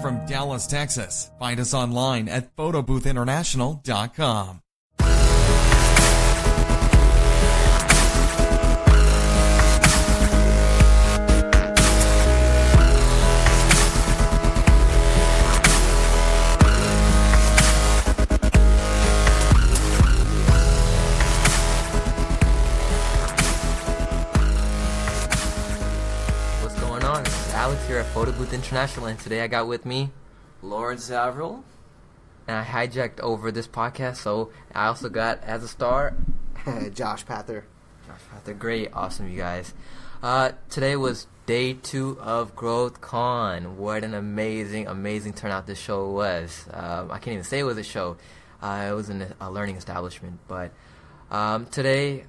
from Dallas, Texas. Find us online at photoboothinternational.com. Alex here at Photo Booth International, and today I got with me Lawrence Avril, and I hijacked over this podcast, so I also got as a star Josh Pather. Great, awesome, you guys. Today was day 2 of GrowthCon. What an amazing turnout this show was. I can't even say it was a show. It was a learning establishment, but today,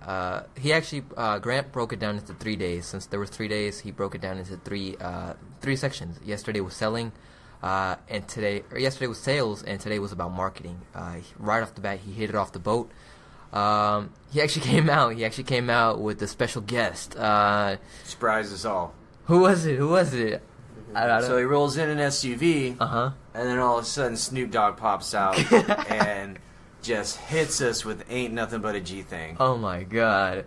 Grant broke it down into 3 days. Since there was 3 days, he broke it down into three sections. Yesterday was selling, yesterday was sales, and today was about marketing. Right off the bat, he hit it off the boat. He actually came out with a special guest. Surprised us all. Who was it? So he rolls in an SUV, and then all of a sudden Snoop Dogg pops out and just hits us with Ain't Nothing But a G Thing. Oh my god.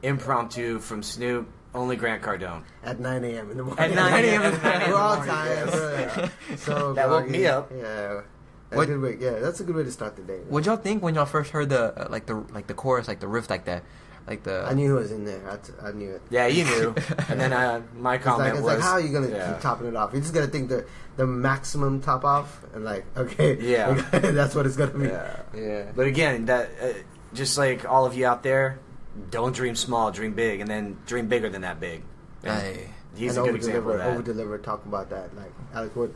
Impromptu from Snoop, only Grant Cardone. At 9 a.m. in the morning. At 9 a.m. in the morning. We're all tired. So that woke me up. Yeah. That's a good way. Yeah, that's a good way to start the day. Man. What'd y'all think when y'all first heard the chorus, like the riff, like that? I knew it was in there. I knew it. Yeah, you knew. And then my comment was... It's like, how are you going to keep topping it off? You're just going to think the maximum top off and that's what it's going to be. Yeah. But again, that just like all of you out there, don't dream small, dream big, and then dream bigger than that big. He's a good example of that. Over-deliver, talk about that. Like, Alex Wood,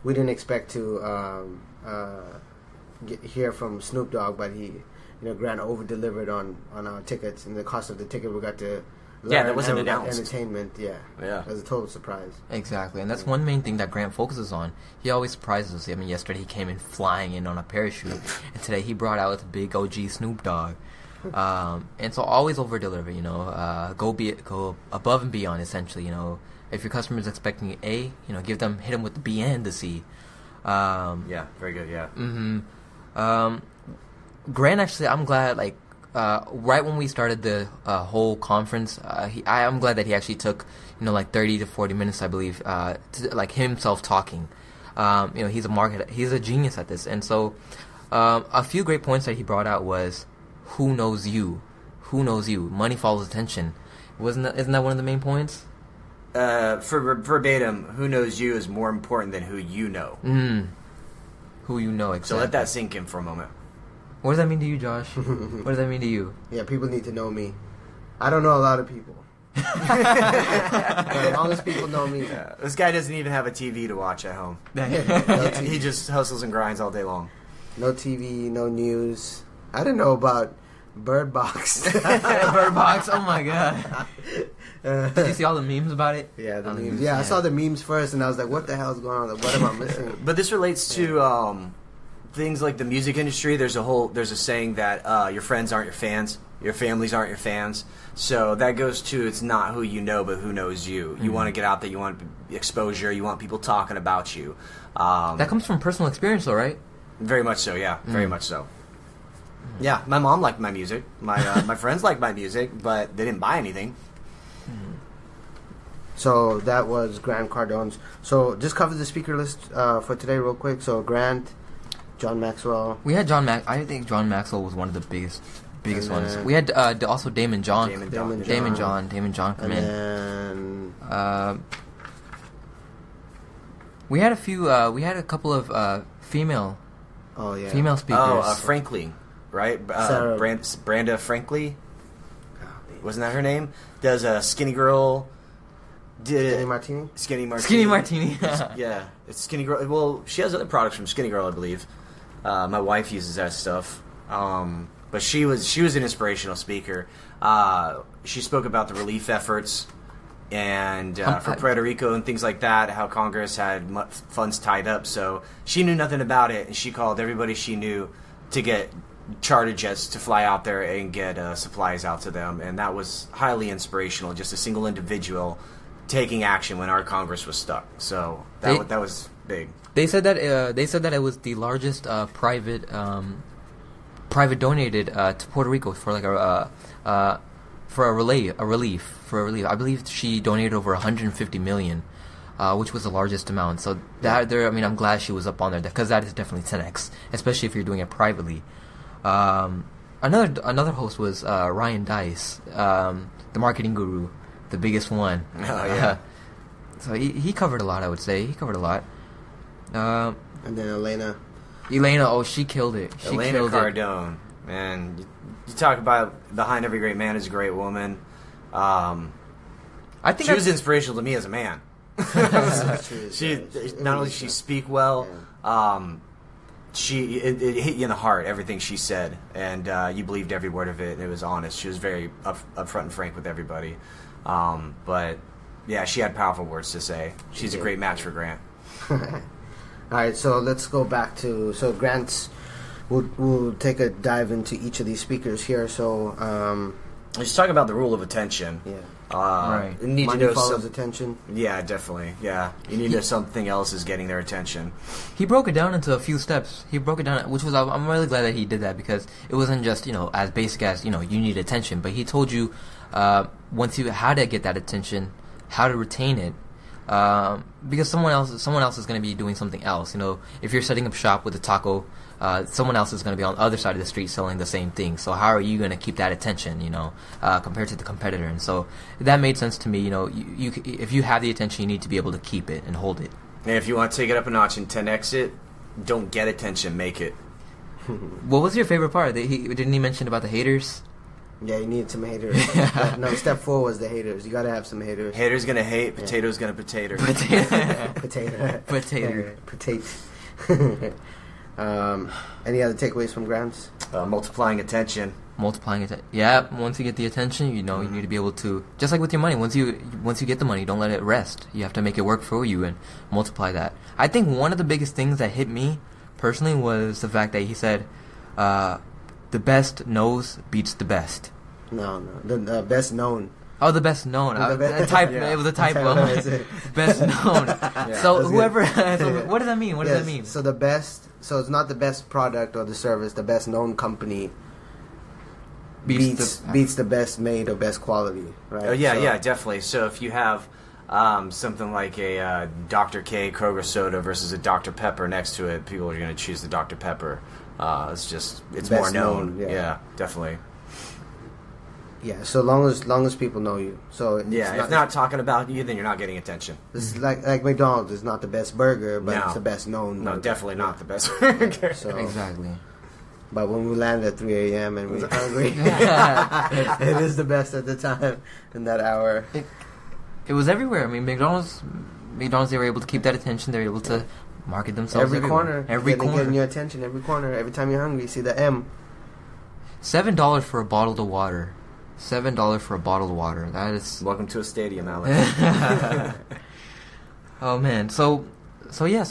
we didn't expect to hear from Snoop Dogg, but Grant over-delivered on our tickets, and the cost of the ticket we got to learn. Yeah, that wasn't announced. Entertainment, yeah. It was a total surprise. Exactly, and that's one main thing that Grant focuses on. He always surprises us. I mean, yesterday he came in flying in on a parachute, and today he brought out with big OG Snoop Dogg. And so always over-deliver, go above and beyond, essentially, If your customer is expecting A, hit them with the B and the C. Yeah, very good, yeah. Grant, actually, I'm glad, right when we started the whole conference, I'm glad that he actually took, 30 to 40 minutes, I believe, to himself talking. He's a genius at this. And so a few great points that he brought out was, who knows you? Who knows you? Money follows attention. Isn't that one of the main points? For verbatim, who knows you is more important than who you know. Who you know, exactly. So let that sink in for a moment. What does that mean to you, Josh? What does that mean to you? Yeah, people need to know me. I don't know a lot of people. As long as people know me. Yeah. This guy doesn't even have a TV to watch at home. He just hustles and grinds all day long. No TV, no news. I didn't know about Bird Box. Bird Box, oh my god. Did you see all the memes about it? Yeah, the memes. Yeah, I saw the memes first, and I was like, what the hell's going on? What am I missing? But this relates to things like the music industry. There's a saying that your friends aren't your fans, your families aren't your fans. So that goes to, it's not who you know, but who knows you. You want to get out there, you want exposure, you want people talking about you. That comes from personal experience, though, right? Very much so, yeah. Very much so. Yeah, my mom liked my music. My friends liked my music, but they didn't buy anything. So that was Grant Cardone's. So just cover the speaker list for today real quick. So Grant, John Maxwell. We had John I think John Maxwell was one of the biggest ones. We had also Damon John. Damon John come in. And we had a couple of female. Oh yeah. Female speakers. Oh, Franklin, right? Branda Franklin. Wasn't that her name? Does a Skinny Girl. Skinny Martini? Skinny Martini. Skinny Martini. Yeah, it's Skinny Girl. Well, she has other products from Skinny Girl, I believe. My wife uses that stuff. But she was an inspirational speaker. She spoke about the relief efforts and for Puerto Rico and things like that, how Congress had funds tied up. So she knew nothing about it, and she called everybody she knew to get charter jets to fly out there and get supplies out to them. And that was highly inspirational, just a single individual taking action when our Congress was stuck. So that was big. They said that it was the largest private donated to Puerto Rico for like for a relief. I believe she donated over 150 million, which was the largest amount. So I'm glad she was up on there because that is definitely 10x, especially if you're doing it privately. Another host was Ryan Dice, the marketing guru, the biggest one. Oh yeah. So he covered a lot. I would say he covered a lot. And then Elena, she killed it. Elena Cardone, man, you talk about behind every great man is a great woman. I think she was inspirational to me as a man. She not only she speak well, it hit you in the heart, everything she said, and you believed every word of it, and it was honest. She was very upfront and frank with everybody. But yeah, she had powerful words to say. She's a great match for Grant. All right, so let's go back to Grant's. We'll take a dive into each of these speakers here. So let's talk about the rule of attention. Yeah. Right. You need Money to know follows attention. Yeah, definitely. Yeah, you need to know something else is getting their attention. He broke it down into a few steps. He broke it down, which was I'm really glad that he did that because it wasn't just as basic as you need attention, but he told you how to get that attention, how to retain it. Because someone else is going to be doing something else. If you're setting up shop with a taco, someone else is going to be on the other side of the street selling the same thing. So how are you going to keep that attention, compared to the competitor? And so that made sense to me. You if you have the attention, you need to be able to keep it and hold it. And if you want to take it up a notch and 10x it, don't get attention, make it. What was your favorite part? Didn't he mention about the haters? Yeah, you need some haters. No, step 4 was the haters. You gotta have some haters. Haters gonna hate, potatoes gonna potato. Potato. Potato. Any other takeaways from Grants? Multiplying attention. Multiplying it. Yeah, once you get the attention, you need to be able to, just like with your money, once you get the money, don't let it rest. You have to make it work for you and multiply that. I think one of the biggest things that hit me personally was the fact that he said, the best knows beats the best. No, the best known. Oh, the best known. Yeah. It was a typo. Best known. Yeah, so whoever. So what does that mean? What does that mean? So the best. So it's not the best product or the service. The best known company beats the best made or best quality. Right. Oh yeah, definitely. So if you have something like a Dr. K Kroger soda versus a Dr. Pepper next to it, people are going to choose the Dr. Pepper. It's best more known. Yeah, definitely. Yeah, so long as people know you. So if not talking about you, then you're not getting attention. It's like McDonald's is not the best burger, but it's the best known. No, burger. definitely not the best burger. So, exactly. But when we landed at 3 a.m. and we were hungry, it is the best at the time in that hour. It was everywhere. I mean, McDonald's, they were able to keep that attention. They were able to market themselves every everywhere. corner. Getting your attention every corner. Every time you're hungry, you see the M. $7 for a bottle of water. $7 for a bottle of water. That is. Welcome to a stadium, Alex. Oh man. So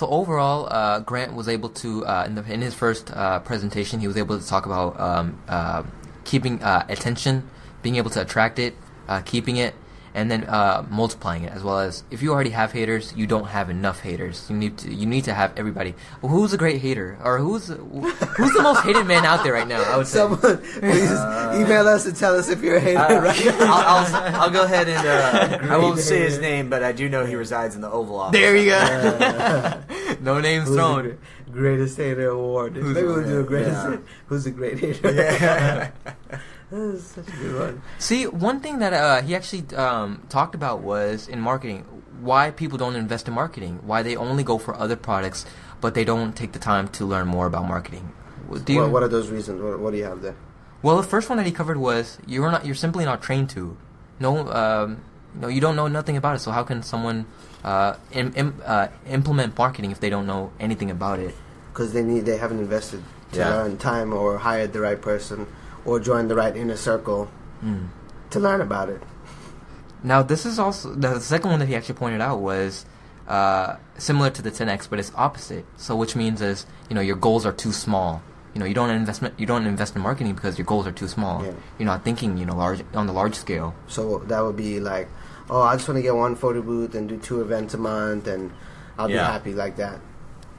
overall, Grant was able to in his first presentation, he was able to talk about keeping attention, being able to attract it, keeping it, and then multiplying it, as well as if you already have haters, you don't have enough haters. You need to have everybody. Well, who's a great hater, or who's the most hated man out there right now? I would say. Someone please email us and tell us if you're a hater. Right now. I'll go ahead and I won't say his name, but I do know he resides in the Oval Office. There you go. No names thrown. Greatest hater award. Maybe we'll do a greatest. Who's a great hater? Yeah. That's such a good one. See, one thing that he actually talked about was in marketing, why people don't invest in marketing, why they only go for other products, but they don't take the time to learn more about marketing. What are those reasons? What do you have there? Well, the first one that he covered was you're simply not trained to. You don't know nothing about it. So how can someone implement marketing if they don't know anything about it? Because they haven't invested to learn time or hired the right person. Or join the right inner circle to learn about it. Now, this is also the second one that he actually pointed out was similar to the 10x, but it's opposite. So, which means is your goals are too small. You don't invest in marketing because your goals are too small. Yeah. You're not thinking large on the large scale. So that would be like, oh, I just want to get one photo booth and do 2 events a month, and I'll be Yeah. happy like that.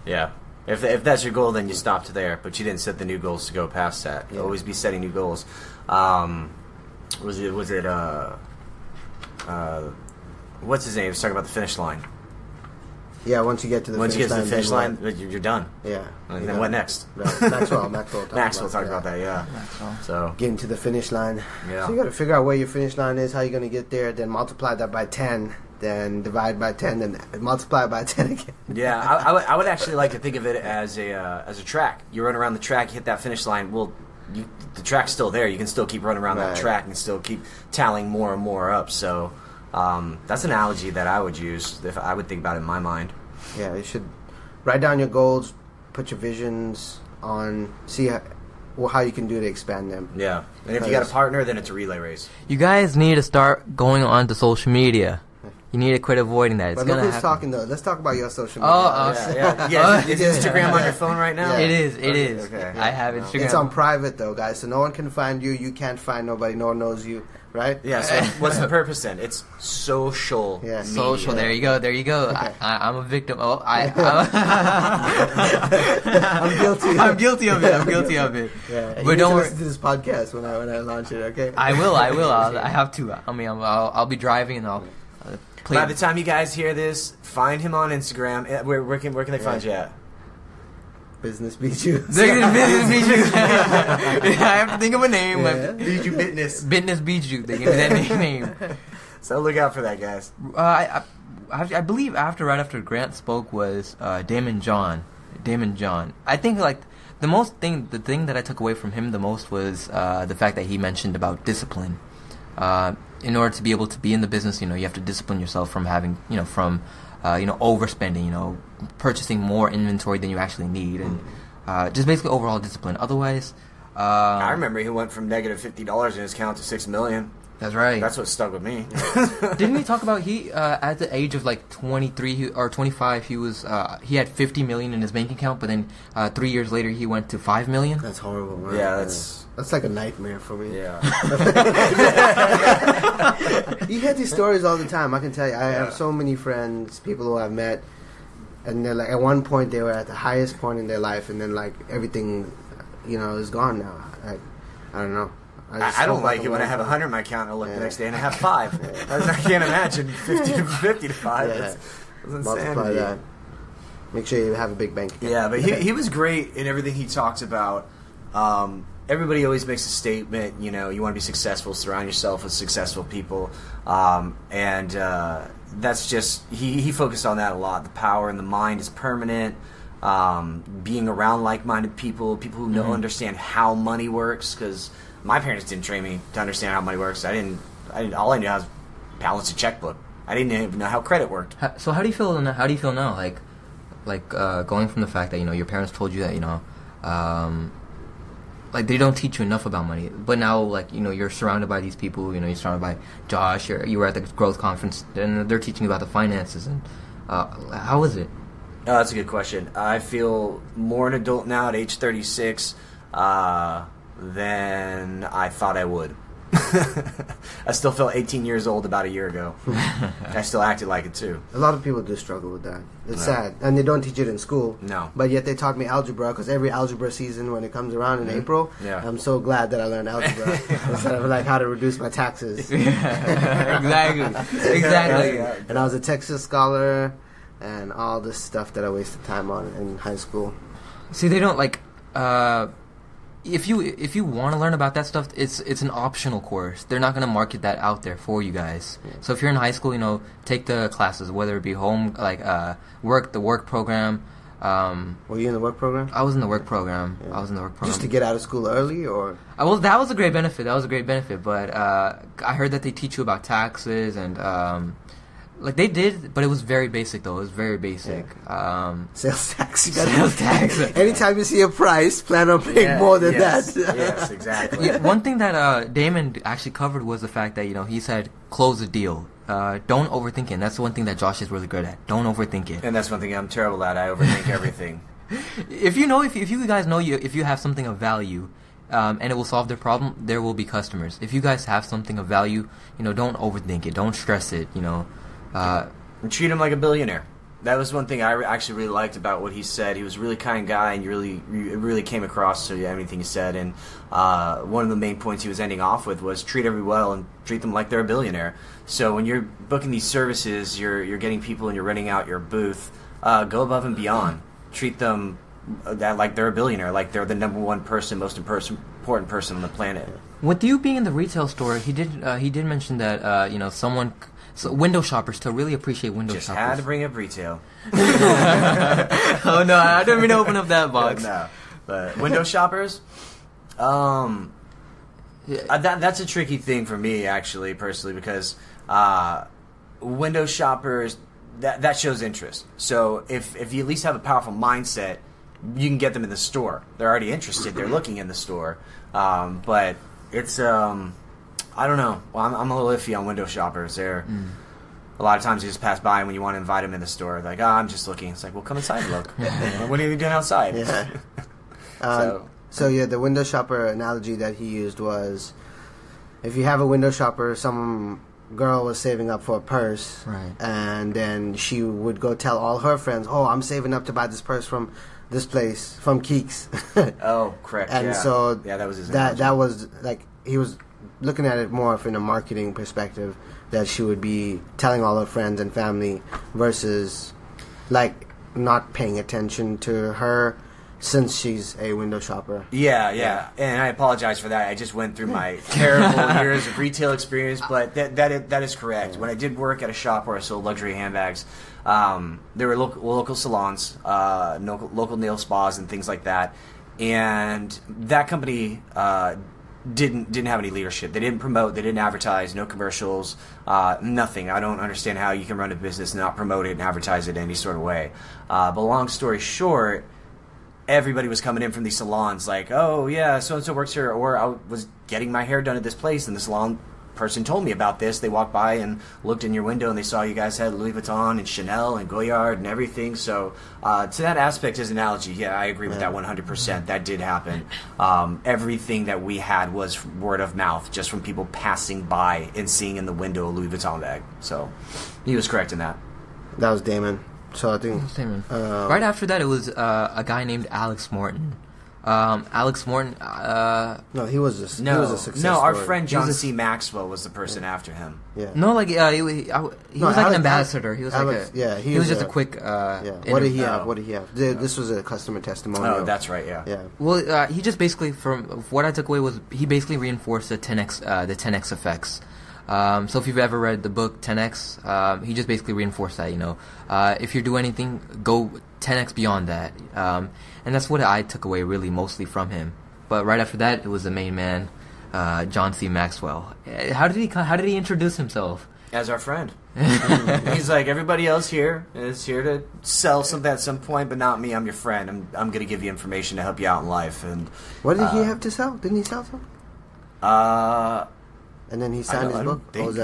Yeah. If that's your goal, then you stopped there. But you didn't set the new goals to go past that. Yeah. Always be setting new goals. Was it what's his name? He was talking about the finish line. Yeah, once you get to the Once you finish get to the finish line, then you're done. yeah. And you then know. what next? Right. Maxwell Maxwell talked about that. Yeah. Maxwell. So Getting to the finish line. Yeah. So you got to figure out where your finish line is, how you're going to get there, then multiply that by 10, then divide by 10, then multiply by 10 again. yeah, I would actually like to think of it as a track. You run around the track, you hit that finish line. Well, the track's still there. You can still keep running around that Right. track and still keep tallying more and more up. So that's an analogy that I would use if I would think about it in my mind. Yeah, you should write down your goals, put your visions on, see how you can do to expand them. Yeah, and if you got a partner, then it's a relay race. You guys need to start going on to social media. You need to quit avoiding that. It's But look gonna who's happen. talking though. Let's talk about your social media. Oh, Yeah. Is Instagram on your phone right now? Yeah. It is. It is. Okay. I have Instagram. It's on private though, guys, so no one can find you. You can't find nobody. No one knows you, right? Yeah. So what's the purpose then? It's social. Yeah. media. Social. There you go. There you go. Okay. I'm a victim. Oh, I'm guilty. I'm guilty of it. I'm guilty of it. Yeah. But You need don't to worry. listen to this podcast when I launch it. Okay. I will. I have to. I mean, I'll be driving and I'll play. By the time you guys hear this, find him on Instagram. Where can they find you at? Business beat you. They're gonna Beat You. I have to think of a name. Yeah. Beat you business. Business Beat You. They give me that nickname. So look out for that, guys. I believe right after Grant spoke was Damon John. I think like the thing that I took away from him the most was the fact that he mentioned about discipline. In order to be able to be in the business, you have to discipline yourself from having, from overspending, purchasing more inventory than you actually need, and just basically overall discipline. Otherwise, I remember he went from negative $50 in his account to $6 million. That's right. That's what stuck with me. Didn't he talk about he at the age of like 23 or 25 he had 50 million in his bank account, but then 3 years later he went to 5 million. That's horrible, man. Yeah, that's like a nightmare for me. yeah. You hear these stories all the time. I can tell you, I Yeah. have so many friends, people who I've met, and they're like, at one point they were at the highest point in their life, and then like everything, is gone now. I don't know. I don't like it when I have 100 in my account and I look the next day and I have 5. I can't imagine 50 to 5. Yeah. That's Multiply insanity. that. Make sure you have a big bank account. Yeah, but he was great in everything he talks about. Everybody always makes a statement, you want to be successful, surround yourself with successful people. And that's just, he focused on that a lot. The power in the mind is permanent. Being around like-minded people who know, understand how money works, because my parents didn't train me to understand how money works. I didn't. All I knew was balance a checkbook. I didn't even know how credit worked. So how do you feel now? How do you feel now? Like going from the fact that your parents told you that like they don't teach you enough about money, but now like you're surrounded by these people. You're surrounded by Josh. You were at the growth conference, and they're teaching you about the finances. And how was it? Oh, that's a good question. I feel more an adult now at age 36 than I thought I would. I still felt 18 years old about a year ago. I still acted like it too. A lot of people do struggle with that. It's sad. And they don't teach it in school. No. But yet they taught me algebra, because every algebra season when it comes around in April, Yeah. I'm so glad that I learned algebra instead of like how to reduce my taxes. Exactly. And I was a Texas scholar and all this stuff that I wasted time on in high school. See, they don't like. If you want to learn about that stuff, it's an optional course. They're not going to market that out there for you guys. Yeah. So if you're in high school, take the classes, whether it be home, like the work program. Were you in the work program? I was in the work program. Yeah. I was in the work program. Just to get out of school early, or? That was a great benefit. But I heard that they teach you about taxes and. Like they did, but it was very basic though. It was very basic. Sales tax. You Sales tax. Anytime you see a price, plan on paying more than yes, that. Yes, exactly. Yeah, one thing that Damon actually covered was the fact that he said close the deal. Don't overthink it. And that's one thing that Josh is really good at. Don't overthink it. And that's one thing I'm terrible at. I overthink everything. If you guys know if you have something of value, and it will solve their problem, there will be customers. If you guys have something of value, don't overthink it, don't stress it. And treat him like a billionaire. That was one thing I actually really liked about what he said. He was a really kind guy, and it really came across to everything he said. And one of the main points he was ending off with was treat everyone well and treat them like they're a billionaire. So when you're booking these services, you're getting people and you're renting out your booth, go above and beyond. Treat them like they're a billionaire, like they're the number one person, most important person on the planet. With you being in the retail store, he did mention that So window shoppers to really appreciate window Just shoppers. had to bring up retail. Oh no, I didn't mean to open up that box. No, but window shoppers, that's a tricky thing for me actually, personally, because window shoppers that shows interest. So if you at least have a powerful mindset, you can get them in the store. They're already interested. They're looking in the store, but it's I don't know. Well, I'm a little iffy on window shoppers. They're a lot of times you just pass by, and when you want to invite them in the store, they're like, I'm just looking. It's like, well, come inside and look. What are you doing outside? Yeah. So yeah, the window shopper analogy that he used was, if you have a window shopper, some girl was saving up for a purse, right, and then she would go tell all her friends, "Oh, I'm saving up to buy this purse from this place, from Keeks." Oh, correct. And so that was his that was like, he was looking at it more from a marketing perspective, that she would be telling all her friends and family versus like not paying attention to her since she's a window shopper. Yeah. And I apologize for that. I just went through my terrible years of retail experience, but that is correct. When I did work at a shop where I sold luxury handbags, there were local salons, local nail spas and things like that, and that company didn't have any leadership. They didn't promote, they didn't advertise, no commercials, nothing. I don't understand how you can run a business and not promote it and advertise it in any sort of way. But long story short, everybody was coming in from these salons like, oh yeah, so-and-so works here, or I was getting my hair done at this place and the salon person told me about this. They walked by and looked in your window and they saw you guys had Louis Vuitton and Chanel and Goyard and everything. So to that aspect, his analogy, yeah, I agree with that 100%. That did happen. Everything that we had was word of mouth, just from people passing by and seeing in the window a Louis Vuitton bag. So he was correct in that. That was Damon. So I think right after that, it was a guy named Alex Morton. Alex Morton. No, he was a success story. Our friend John C. Maxwell was the person after him. Yeah. No, like he was like an ambassador. He was Alex, like he was just a quick. What did he have? This was a customer testimonial. Oh, that's right. Yeah. Yeah. Well, he just basically, from what I took away, was he basically reinforced the 10x effects. So if you've ever read the book 10x, he just basically reinforced that, if you do anything, go 10x beyond that. And that's what I took away really mostly from him. But right after that, it was the main man, John C. Maxwell. How did he introduce himself? As our friend. He's like, everybody else here is here to sell something at some point, but not me. I'm your friend. I'm going to give you information to help you out in life. And what did he have to sell? Didn't he sell something? And then he signed his book? It was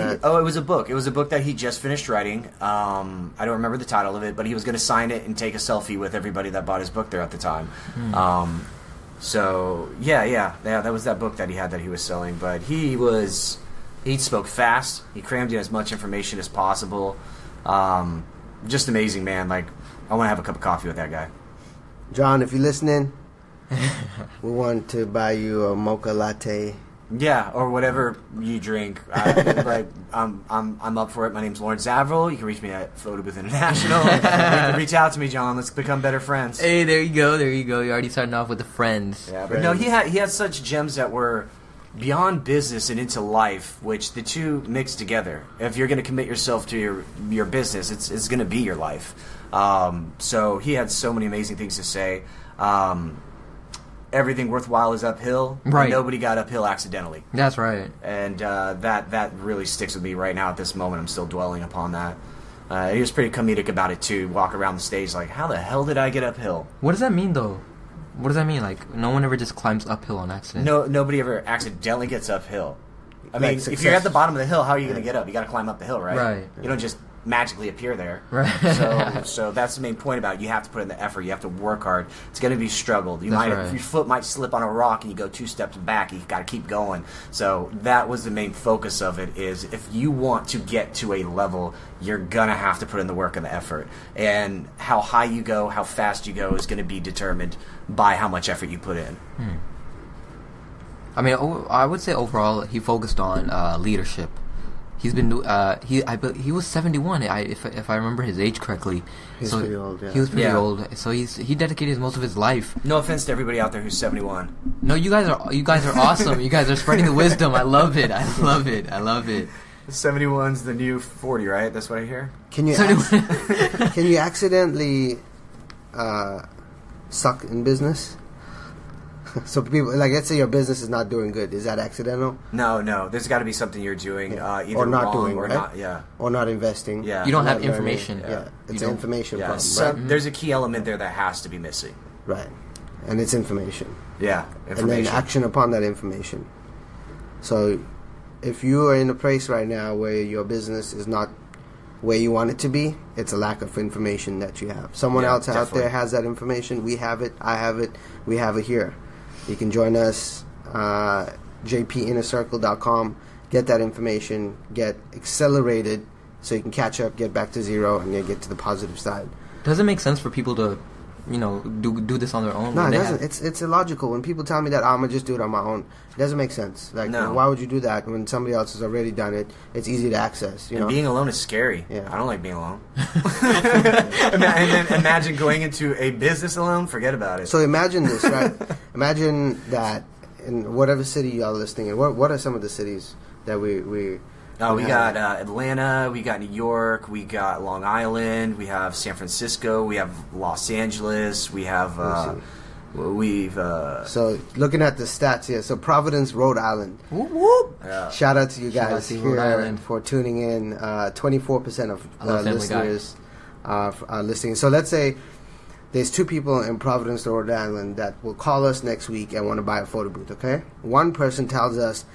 a book. It was a book that he just finished writing. I don't remember the title of it, but he was going to sign it and take a selfie with everybody that bought his book there at the time. So, that was that book that he had that he was selling. But he spoke fast. He crammed in as much information as possible. Just amazing, man. Like, I want to have a cup of coffee with that guy. John, if you're listening, we want to buy you a mocha latte. Yeah, or whatever you drink. I'm up for it. My name's Lawrence Avril. You can reach me at Photo Booth International. You can reach out to me, John. Let's become better friends. Hey, there you go. You're already starting off with the friends. Yeah, but no, he had such gems that were beyond business and into life, which the two mix together. If you're going to commit yourself to your business, it's going to be your life. So he had so many amazing things to say. Everything worthwhile is uphill. Right. Nobody got uphill accidentally. That's right. And that really sticks with me right now at this moment. I'm still dwelling upon that. He was pretty comedic about it too. Walk around the stage like, how the hell did I get uphill? What does that mean though? What does that mean? Like, no one ever just climbs uphill on accident? Nobody ever accidentally gets uphill. I mean, if you're at the bottom of the hill, how are you going to get up? You got to climb up the hill, right? Right. You don't just magically appear there. Right. So that's the main point about it. You have to put in the effort. You have to work hard. It's going to be struggled. Right. Your foot might slip on a rock and you go 2 steps back. You got to keep going. So that was the main focus of it. Is if you want to get to a level, you're going to have to put in the work and the effort. And how high you go, how fast you go, is going to be determined by how much effort you put in. I mean, I would say overall he focused on leadership. He's been he was 71. If I remember his age correctly. He's pretty old. Yeah. He was pretty Yeah. old. So he dedicated most of his life. No offense to everybody out there who's 71. No, you guys are awesome. You guys are spreading the wisdom. I love it. 71's the new 40, right? That's what I hear. Can you can you accidentally suck in business? So people, like, let's say your business is not doing good. Is that accidental? No. There's got to be something you're doing, either Or not wrong doing, or right? not. Yeah. Or not investing? Yeah. You don't Not have learning. information. Yeah, it's You an don't- information Yeah. problem, So right? there's a key element there that has to be missing. Right. And it's information. Yeah. And Information. then action upon that information. So if you are in a place right now where your business is not where you want it to be, it's a lack of information that you have. Someone Yeah, else out definitely. there has that information. We have it. I have it. We have it here. You can join us, jpinnercircle.com. Get that information. Get accelerated so you can catch up, get back to zero, and then get to the positive side. Does it make sense for people to, do this on their own? No, when it they doesn't. It's illogical. When people tell me that I'm gonna just do it on my own, it doesn't make sense. Like, No. why would you do that when somebody else has already done it? It's easy to access. You And know, being alone is scary. Yeah. I don't like being alone. And then imagine going into a business alone. Forget about it. so imagine this, right? Imagine that in whatever city y'all listening in. What are some of the cities that we we have? got Atlanta, we got New York, we got Long Island, we have San Francisco, we have Los Angeles, we have So looking at the stats here, so Providence, Rhode Island. Whoop, whoop. Shout out to you Shout out guys to Rhode here Island. for tuning in. 24% of I love Family Guy. listeners are listening. So let's say there's 2 people in Providence, Rhode Island that will call us next week and want to buy a photo booth, okay? One person tells us,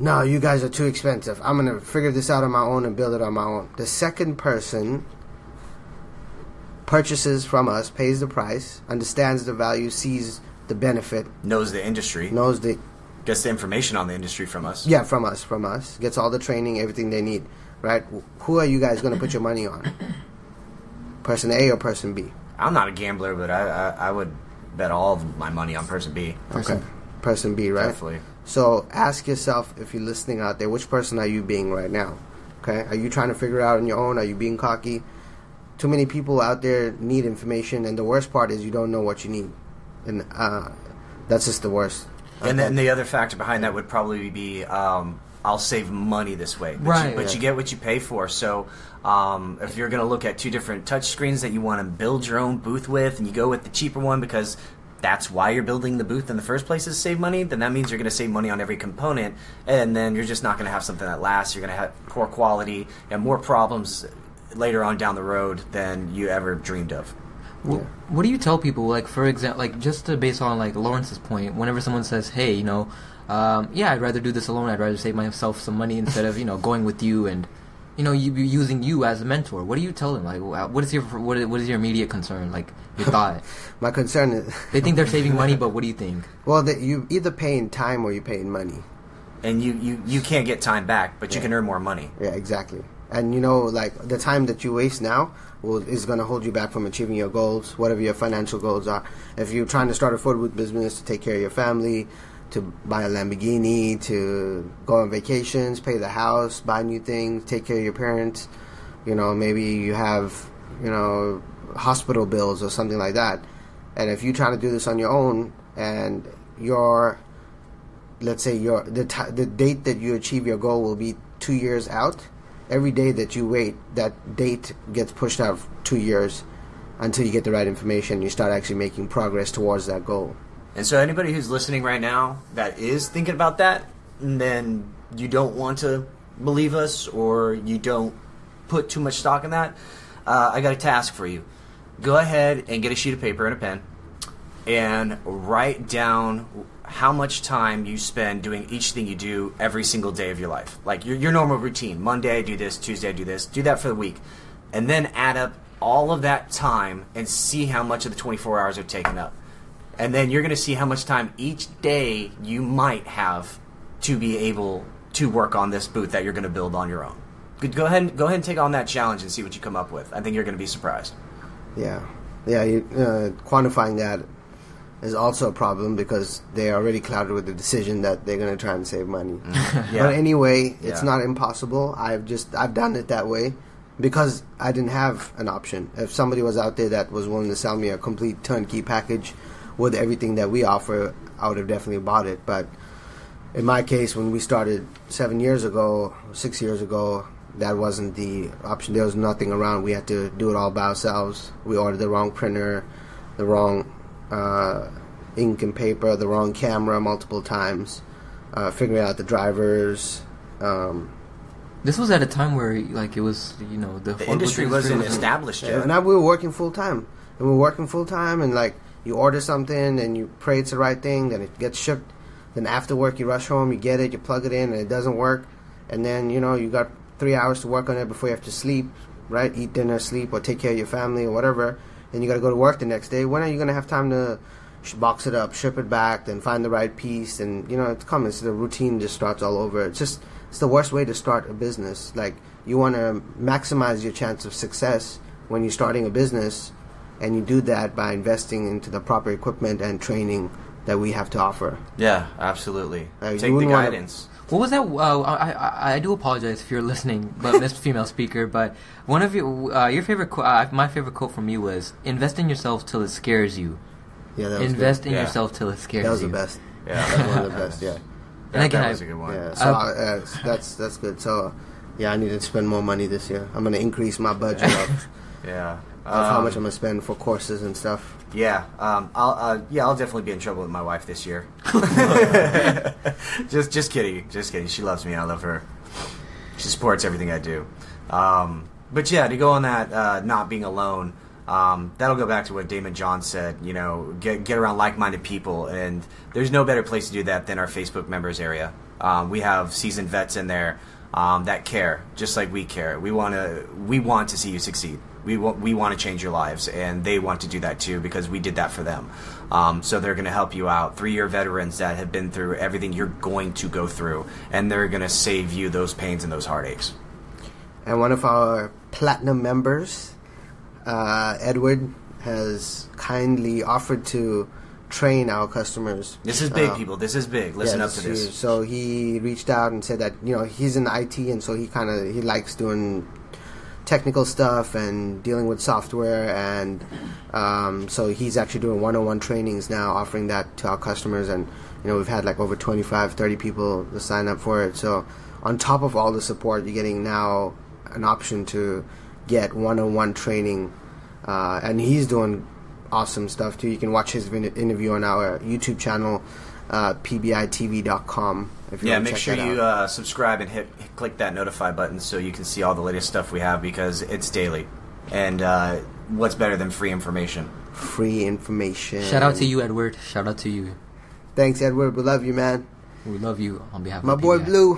no, you guys are too expensive. I'm going to figure this out on my own and build it on my own. The second person purchases from us, pays the price, understands the value, sees the benefit, knows the industry, knows the... gets the information on the industry from us. Yeah, from us. Gets all the training, everything they need, right? Who are you guys going to put your money on? Person A or person B? I'm not a gambler, but I would bet all of my money on person B. Okay. Person B, right? Definitely. So ask yourself, if you're listening out there, which person are you being right now? Okay? Are you trying to figure it out on your own? Are you being cocky? Too many people out there need information, and the worst part is you don't know what you need. And that's just the worst. And then the other factor behind that would probably be I'll save money this way. But you get what you pay for. So if you're going to look at 2 different touch screens that you want to build your own booth with, and you go with the cheaper one because that's why you're building the booth in the first place, is to save money, then that means you're going to save money on every component, and then you're just not going to have something that lasts. You're going to have poor quality and more problems later on down the road than you ever dreamed of. What do you tell people? Like, for example, like, just to base on like Lawrence's point, whenever someone says, "Hey, I'd rather do this alone. I'd rather save myself some money instead of going with you and you using you as a mentor." What do you tell them? Like, what is your immediate concern? Like, your thought? My concern is... They think they're saving money, but what do you think? Well, you either paying time or you're paying money. And you can't get time back, but you can earn more money. Yeah, exactly. And like the time that you waste now is going to hold you back from achieving your goals, whatever your financial goals are. If you're trying to start a photo booth business to take care of your family, to buy a Lamborghini, to go on vacations, pay the house, buy new things, take care of your parents, maybe you have, hospital bills or something like that. And if you're trying to do this on your own, and let's say the date that you achieve your goal will be 2 years out. Every day that you wait, that date gets pushed out 2 years until you get the right information. You start actually making progress towards that goal. And so anybody who's listening right now that is thinking about that, and then you don't want to believe us, or you don't put too much stock in that, I got a task for you. Go ahead and get a sheet of paper and a pen and write down how much time you spend doing each thing you do every single day of your life. Like your normal routine. Monday I do this, Tuesday I do this. Do that for the week. And then add up all of that time and see how much of the 24 hours are taken up. And then you're going to see how much time each day you might have to be able to work on this booth that you're going to build on your own. Go ahead and take on that challenge and see what you come up with. I think you're going to be surprised. Yeah. Quantifying that is also a problem because they are already clouded with the decision that they're going to try and save money. Yeah. But anyway, it's not impossible. I've done it that way because I didn't have an option. If somebody was out there that was willing to sell me a complete turnkey package with everything that we offer, I would have definitely bought it. But in my case, when we started 6 years ago, that wasn't the option. There was nothing around. We had to do it all by ourselves. We ordered the wrong printer, the wrong ink and paper, the wrong camera multiple times, figuring out the drivers. This was at a time where, like, it was, the industry wasn't established yet. And we were working full time. And like, you order something and you pray it's the right thing, then it gets shipped. Then after work, you rush home, you get it, you plug it in, and it doesn't work. And then, you got 3 hours to work on it before you have to sleep, right? Eat dinner, sleep, or take care of your family or whatever. And you got to go to work the next day. When are you going to have time to box it up, ship it back, then find the right piece? And, it's coming. So the routine just starts all over. It's the worst way to start a business. Like, you want to maximize your chance of success when you're starting a business, and you do that by investing into the proper equipment and training that we have to offer. Yeah, absolutely. Take the guidance. What was that? I do apologize if you're listening, but Miss Female Speaker. But one of your favorite quote, my favorite quote from you was, "Invest in yourself till it scares you." Yeah, that was Invest good. in yourself till it scares you. That was the best. Yeah, that was one of the best. Yeah. And again, that was a good one. Yeah, so that's good. So, I need to spend more money this year. I'm going to increase my budget of how much I'm going to spend for courses and stuff. Yeah, I'll definitely be in trouble with my wife this year. just kidding. She loves me. I love her. She supports everything I do. But yeah, to go on that not being alone, that'll go back to what Damon John said. Get around like-minded people, and there's no better place to do that than our Facebook members area. We have seasoned vets in there that care, just like we care. We want to see you succeed. We want to change your lives, and they want to do that too because we did that for them. So they're going to help you out. 3-year veterans that have been through everything you're going to go through, and they're going to save you those pains and those heartaches. And one of our platinum members, Edward, has kindly offered to train our customers. This is big, people. This is big. Listen up to this. Huge. So he reached out and said that he's in IT, and so he likes doing technical stuff and dealing with software, and so he's actually doing one-on-one trainings now, offering that to our customers. And we've had like over 25-30 people to sign up for it. So on top of all the support, you're getting now an option to get one-on-one training, and he's doing awesome stuff too. You can watch his interview on our YouTube channel, pbitv.com. Make sure you subscribe and click that notify button so you can see all the latest stuff we have, because it's daily. And what's better than free information? Free information. Shout out to you, Edward. Shout out to you. Thanks, Edward. We love you, man. We love you on behalf of my boy Blue.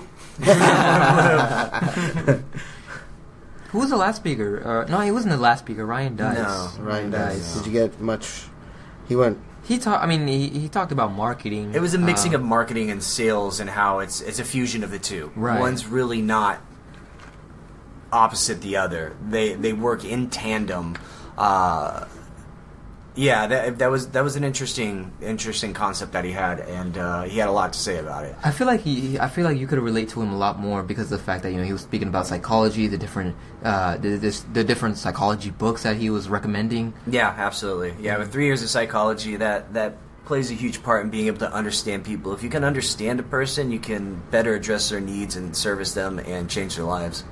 Who was the last speaker? No, he wasn't the last speaker. Ryan Dice. No, Ryan Dice. Did you get much? He went. He talked about marketing. It was a mixing of marketing and sales, and how it's a fusion of the two. Right. One's really not opposite the other. They work in tandem. That was an interesting concept that he had, and he had a lot to say about it. I feel like you could relate to him a lot more because of the fact that he was speaking about psychology, the different different psychology books that he was recommending. Yeah, absolutely. Yeah, with 3 years of psychology, that plays a huge part in being able to understand people. If you can understand a person, you can better address their needs and service them and change their lives.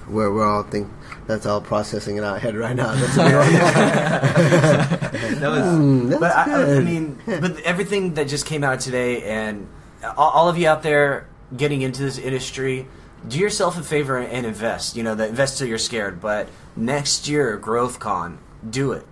We're all thinking. That's all processing in our head right now. But everything that just came out today, and all of you out there getting into this industry, do yourself a favor and invest. Invest till you're scared. But next year, GrowthCon, do it.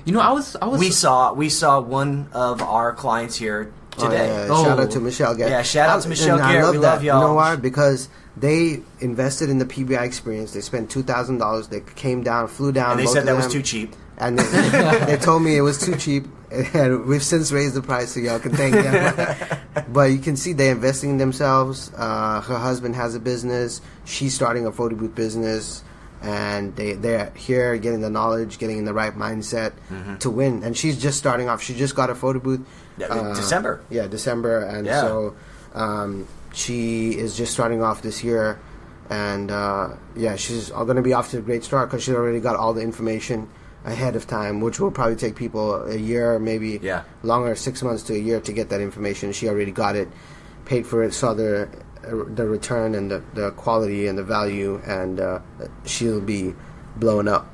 You know, I was. We saw one of our clients here today. Oh, yeah. Shout out to Michelle Garrett. Yeah, shout out to Michelle And I Garrett. love We that. love y'all. You know why? Because they invested in the PBI experience. They spent $2,000. They came down, flew down. And they both said of that was them. too cheap. And they told me it was too cheap, and we've since raised the price, so y'all can thank them. But you can see they're investing in themselves. Her husband has a business. She's starting a photo booth business, and they're here getting the knowledge, getting in the right mindset to win. And she's just starting off. She just got a photo booth. December. Yeah, December. And so she is just starting off this year. And, she's going to be off to a great start because she already got all the information ahead of time, which will probably take people a year, maybe longer, 6 months to a year to get that information. She already got it, paid for it, saw the return and the quality and the value, and she'll be blowing up.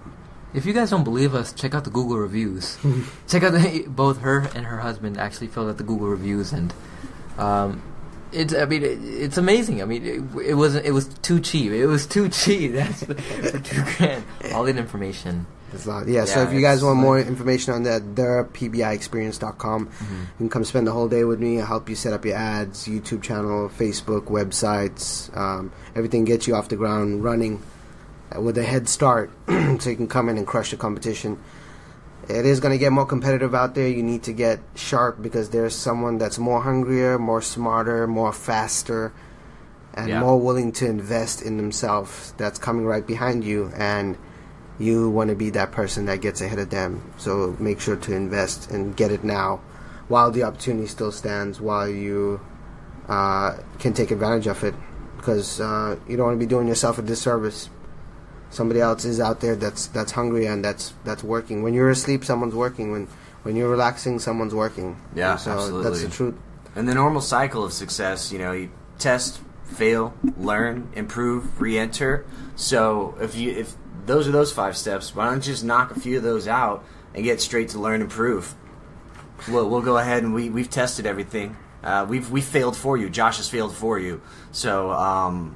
If you guys don't believe us, check out the Google reviews. Check out both her and her husband actually filled out the Google reviews, and it's amazing. I mean, it was too cheap. It was too cheap. That's for $2,000. All that information. It's a lot. Yeah, so if you guys want more information on that, thepbiexperience.com. You can come spend the whole day with me. I'll help you set up your ads, YouTube channel, Facebook, websites. Everything gets you off the ground running with a head start so you can come in and crush the competition. It is going to get more competitive out there. You need to get sharp because there's someone that's more hungrier, more smarter, more faster, and more willing to invest in themselves that's coming right behind you. And you want to be that person that gets ahead of them. So make sure to invest and get it now while the opportunity still stands, while you can take advantage of it. Because you don't want to be doing yourself a disservice. Somebody else is out there that's hungry and that's working. When you're asleep, someone's working. When you're relaxing, someone's working. Yeah, so absolutely. That's the truth. And the normal cycle of success, you test, fail, learn, improve, re-enter. So if those are those 5 steps, why don't you just knock a few of those out and get straight to learn and prove? We'll go ahead and we've tested everything. We've failed for you. Josh has failed for you. So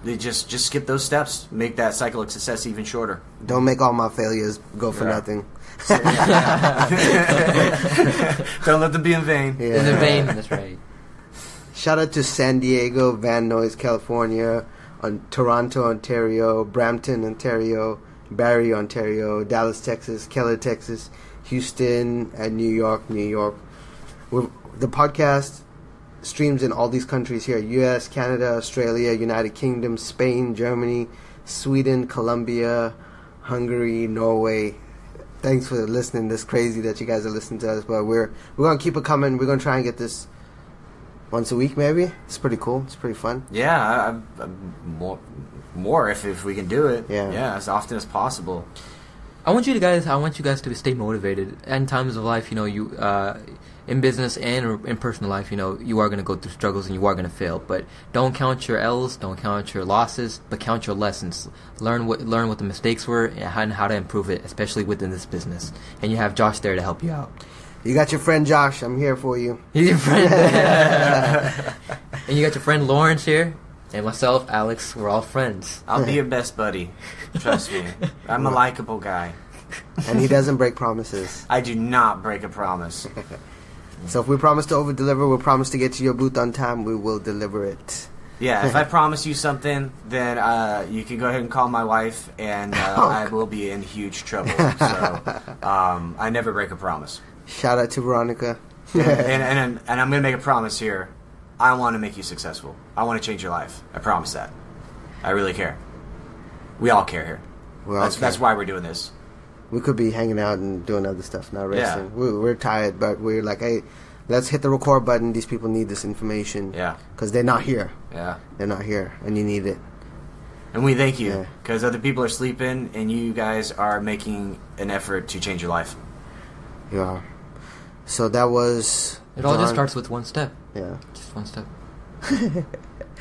they just skip those steps. Make that cycle of success even shorter. Don't make all my failures go for nothing. Don't let them be in vain. In the vain, that's right. Shout out to San Diego, Van Nuys, California, Toronto, Ontario, Brampton, Ontario, Barrie, Ontario, Dallas, Texas, Keller, Texas, Houston, and New York. The podcast streams in all these countries here: U.S., Canada, Australia, United Kingdom, Spain, Germany, Sweden, Colombia, Hungary, Norway. Thanks for listening. This crazy that you guys are listening to us, but we're gonna keep it coming. We're gonna try and get this once a week, maybe. It's pretty cool. It's pretty fun. Yeah, more if we can do it. Yeah, as often as possible. I want you guys to stay motivated. In times of life, you in business and in personal life, you are going to go through struggles and you are going to fail. But don't count your L's, don't count your losses, but count your lessons. Learn what the mistakes were and how to improve it, especially within this business. And you have Josh there to help you out. You got your friend Josh. I'm here for you. He's your friend. And you got your friend Lawrence here. And myself, Alex, we're all friends. I'll be your best buddy. Trust me. I'm a likable guy. And he doesn't break promises. I do not break a promise. So if we promise to over-deliver, we'll promise to get to your booth on time, we will deliver it. Yeah, if I promise you something, then you can go ahead and call my wife, and I will be in huge trouble. So I never break a promise. Shout out to Veronica. and I'm going to make a promise here. I want to make you successful. I want to change your life. I promise that. I really care. We all care here. That's why we're doing this. We could be hanging out and doing other stuff, not resting. Yeah. We're tired, but we're like, hey, let's hit the record button. These people need this information. Yeah. Because they're not here. Yeah. They're not here, and you need it. And we thank you, because other people are sleeping, and you guys are making an effort to change your life. Yeah. So that was... It all just starts with one step. Yeah. Just one step.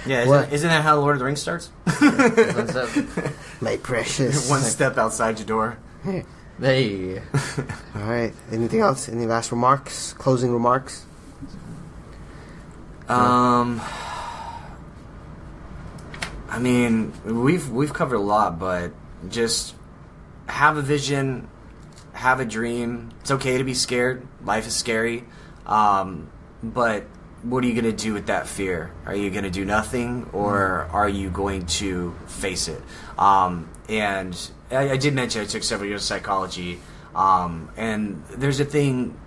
Yeah, isn't that how Lord of the Rings starts? One step. My precious. One step outside your door. Hey. All right. Anything else? Any last remarks? Closing remarks? I mean, we've covered a lot, but just have a vision, have a dream. It's okay to be scared. Life is scary. But what are you going to do with that fear? Are you going to do nothing, or are you going to face it? And I did mention I took several years of psychology, and there's a thing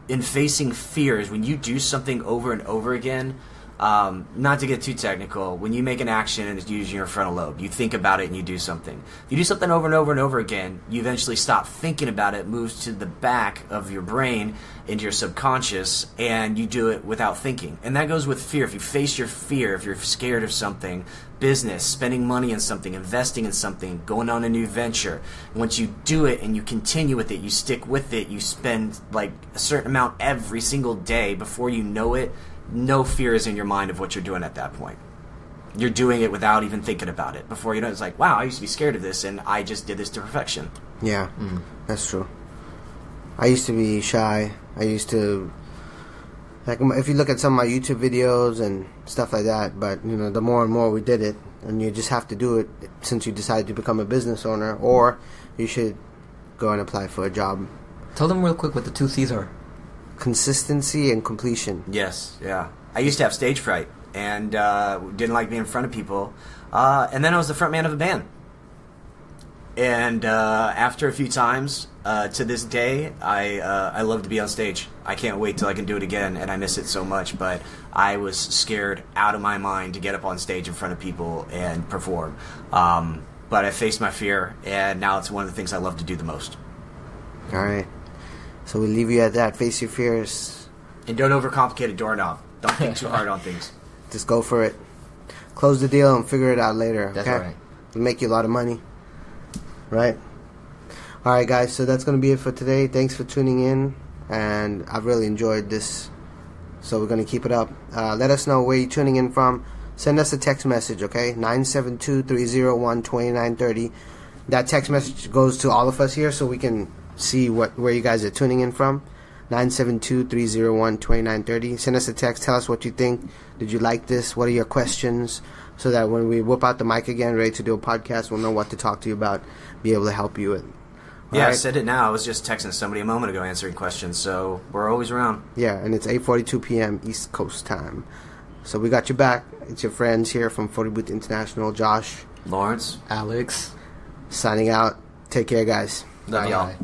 in facing fears when you do something over and over again. Not to get too technical, when you make an action and it's using your frontal lobe, you think about it and you do something. If you do something over and over and over again, you eventually stop thinking about it, it moves to the back of your brain, into your subconscious, and you do it without thinking. And that goes with fear. If you face your fear, if you're scared of something, business, spending money on something, investing in something, going on a new venture, once you do it and you continue with it, you stick with it, you spend like a certain amount every single day, before you know it, no fear is in your mind of what you're doing at that point. You're doing it without even thinking about it. Before you know it, it's like, wow, I used to be scared of this, and I just did this to perfection. Yeah, that's true. I used to be shy. I used to, like, if you look at some of my YouTube videos and stuff like that, but, you know, the more and more we did it, and you just have to do it since you decided to become a business owner, or you should go and apply for a job. Tell them real quick what the 2 C's are. Consistency and completion. Yes, yeah. I used to have stage fright and didn't like being in front of people. And then I was the front man of a band. And after a few times, to this day, I love to be on stage. I can't wait till I can do it again, and I miss it so much. But I was scared out of my mind to get up on stage in front of people and perform. But I faced my fear, and now it's one of the things I love to do the most. All right. So we leave you at that. Face your fears. And don't overcomplicate a doorknob. Don't think too hard on things. Just go for it. Close the deal and figure it out later. That's okay? right. It'll make you a lot of money. Right? All right, guys. So that's going to be it for today. Thanks for tuning in. And I've really enjoyed this. So we're going to keep it up. Let us know where you're tuning in from. Send us a text message, okay? 972-301-2930. That text message goes to all of us here so we can see where you guys are tuning in from. 972-301-2930. Send us a text. Tell us what you think. Did you like this? What are your questions? So that when we whip out the mic again, ready to do a podcast, we'll know what to talk to you about, be able to help you with. Yeah, I said it now. I was just texting somebody a moment ago answering questions, so we're always around. Yeah, and it's 8:42 p.m. East Coast time. So we got your back. It's your friends here from 40 Booth International. Josh. Lawrence. Alex. Signing out. Take care, guys. Love y'all. Bye.